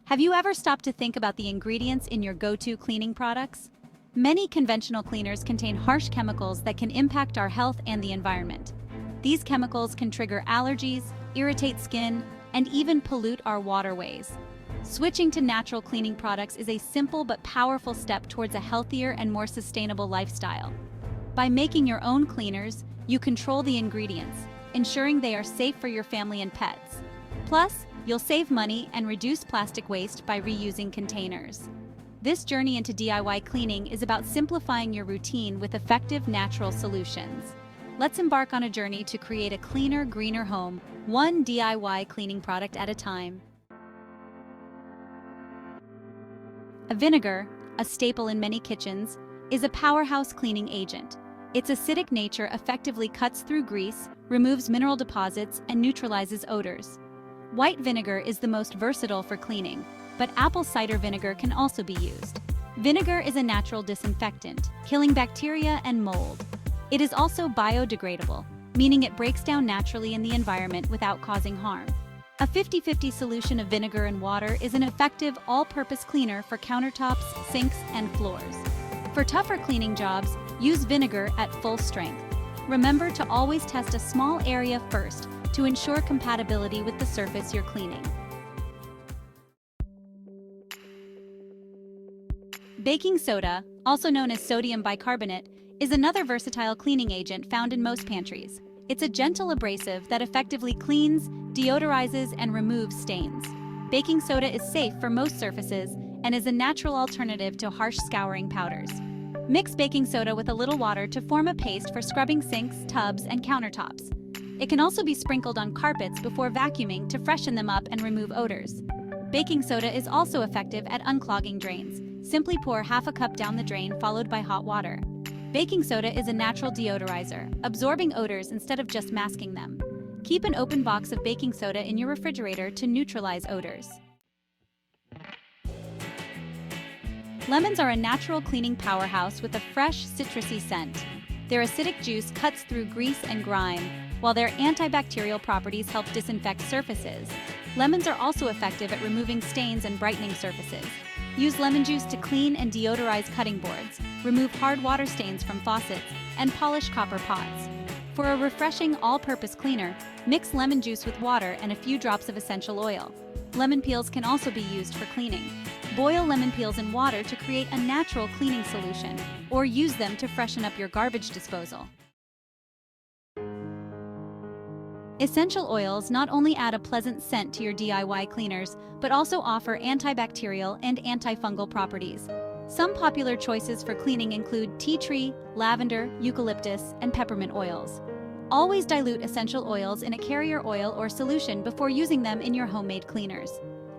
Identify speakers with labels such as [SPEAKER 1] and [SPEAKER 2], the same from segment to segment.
[SPEAKER 1] Have you ever stopped to think about the ingredients in your go-to cleaning products? Many conventional cleaners contain harsh chemicals that can impact our health and the environment. These chemicals can trigger allergies, irritate skin, and even pollute our waterways. Switching to natural cleaning products is a simple but powerful step towards a healthier and more sustainable lifestyle. By making your own cleaners, you control the ingredients, ensuring they are safe for your family and pets. Plus, you'll save money and reduce plastic waste by reusing containers. This journey into DIY cleaning is about simplifying your routine with effective natural solutions. Let's embark on a journey to create a cleaner, greener home, one DIY cleaning product at a time. A vinegar, a staple in many kitchens, is a powerhouse cleaning agent. Its acidic nature effectively cuts through grease, removes mineral deposits, and neutralizes odors. White vinegar is the most versatile for cleaning, but apple cider vinegar can also be used. Vinegar is a natural disinfectant, killing bacteria and mold. It is also biodegradable, meaning it breaks down naturally in the environment without causing harm. A 50-50 solution of vinegar and water is an effective all-purpose cleaner for countertops, sinks, and floors. For tougher cleaning jobs, use vinegar at full strength. Remember to always test a small area first to ensure compatibility with the surface you're cleaning. Baking soda, also known as sodium bicarbonate, is another versatile cleaning agent found in most pantries. It's a gentle abrasive that effectively cleans, deodorizes, and removes stains. Baking soda is safe for most surfaces and is a natural alternative to harsh scouring powders. Mix baking soda with a little water to form a paste for scrubbing sinks, tubs, and countertops. It can also be sprinkled on carpets before vacuuming to freshen them up and remove odors. Baking soda is also effective at unclogging drains. Simply pour half a cup down the drain followed by hot water. Baking soda is a natural deodorizer, absorbing odors instead of just masking them. Keep an open box of baking soda in your refrigerator to neutralize odors. Lemons are a natural cleaning powerhouse with a fresh, citrusy scent. Their acidic juice cuts through grease and grime, while their antibacterial properties help disinfect surfaces. Lemons are also effective at removing stains and brightening surfaces. Use lemon juice to clean and deodorize cutting boards, remove hard water stains from faucets, and polish copper pots. For a refreshing all-purpose cleaner, mix lemon juice with water and a few drops of essential oil. Lemon peels can also be used for cleaning. Boil lemon peels in water to create a natural cleaning solution, or use them to freshen up your garbage disposal. Essential oils not only add a pleasant scent to your DIY cleaners, but also offer antibacterial and antifungal properties. Some popular choices for cleaning include tea tree, lavender, eucalyptus, and peppermint oils. Always dilute essential oils in a carrier oil or solution before using them in your homemade cleaners.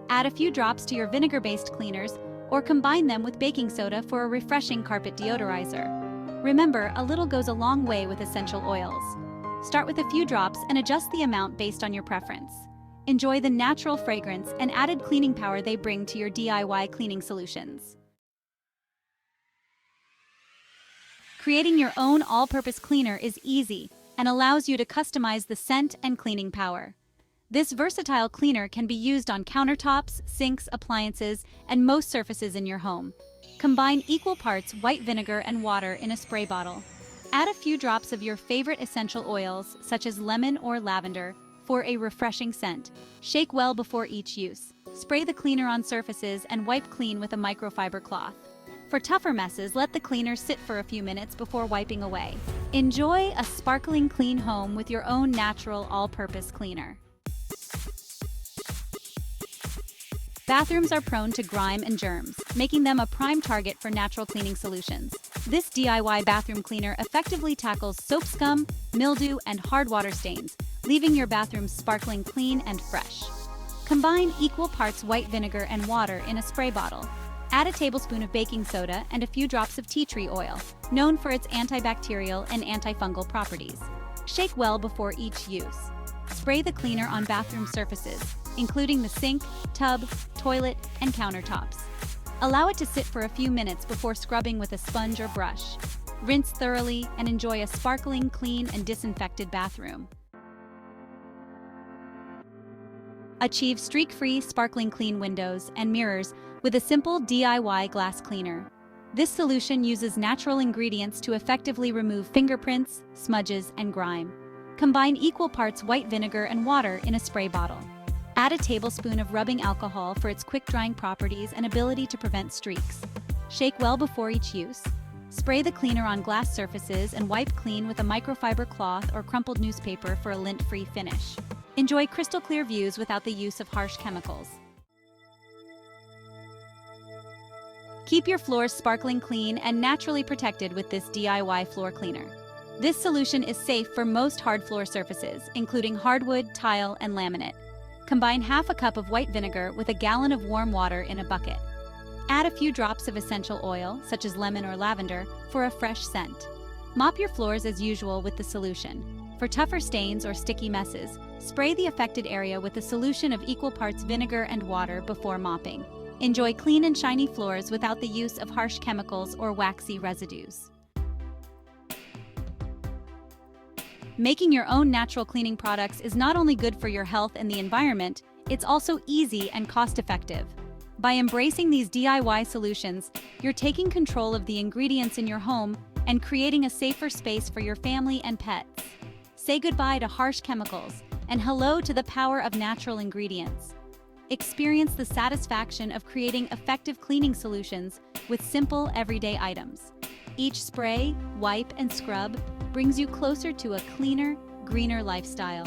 [SPEAKER 1] Add a few drops to your vinegar-based cleaners, or combine them with baking soda for a refreshing carpet deodorizer. Remember, a little goes a long way with essential oils. Start with a few drops and adjust the amount based on your preference. Enjoy the natural fragrance and added cleaning power they bring to your DIY cleaning solutions. Creating your own all-purpose cleaner is easy and allows you to customize the scent and cleaning power. This versatile cleaner can be used on countertops, sinks, appliances, and most surfaces in your home. Combine equal parts white vinegar and water in a spray bottle. Add a few drops of your favorite essential oils, such as lemon or lavender, for a refreshing scent. Shake well before each use. Spray the cleaner on surfaces and wipe clean with a microfiber cloth. For tougher messes, let the cleaner sit for a few minutes before wiping away. Enjoy a sparkling clean home with your own natural all-purpose cleaner. Bathrooms are prone to grime and germs, making them a prime target for natural cleaning solutions. This DIY bathroom cleaner effectively tackles soap scum, mildew, and hard water stains, leaving your bathroom sparkling clean and fresh. Combine equal parts white vinegar and water in a spray bottle. Add a tablespoon of baking soda and a few drops of tea tree oil, known for its antibacterial and antifungal properties. Shake well before each use. Spray the cleaner on bathroom surfaces, including the sink, tub, toilet, and countertops. Allow it to sit for a few minutes before scrubbing with a sponge or brush. Rinse thoroughly and enjoy a sparkling, clean, and disinfected bathroom. Achieve streak-free, sparkling clean windows and mirrors with a simple DIY glass cleaner. This solution uses natural ingredients to effectively remove fingerprints, smudges, and grime. Combine equal parts white vinegar and water in a spray bottle. Add a tablespoon of rubbing alcohol for its quick-drying properties and ability to prevent streaks. Shake well before each use. Spray the cleaner on glass surfaces and wipe clean with a microfiber cloth or crumpled newspaper for a lint-free finish. Enjoy crystal-clear views without the use of harsh chemicals. Keep your floors sparkling clean and naturally protected with this DIY floor cleaner. This solution is safe for most hard floor surfaces, including hardwood, tile, and laminate. Combine half a cup of white vinegar with a gallon of warm water in a bucket. Add a few drops of essential oil, such as lemon or lavender, for a fresh scent. Mop your floors as usual with the solution. For tougher stains or sticky messes, spray the affected area with a solution of equal parts vinegar and water before mopping. Enjoy clean and shiny floors without the use of harsh chemicals or waxy residues. Making your own natural cleaning products is not only good for your health and the environment, it's also easy and cost-effective. By embracing these DIY solutions, you're taking control of the ingredients in your home and creating a safer space for your family and pets. Say goodbye to harsh chemicals and hello to the power of natural ingredients. Experience the satisfaction of creating effective cleaning solutions with simple, everyday items. Each spray, wipe, and scrub brings you closer to a cleaner, greener lifestyle.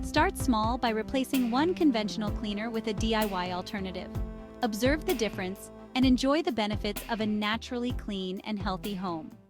[SPEAKER 1] Start small by replacing one conventional cleaner with a DIY alternative. Observe the difference and enjoy the benefits of a naturally clean and healthy home.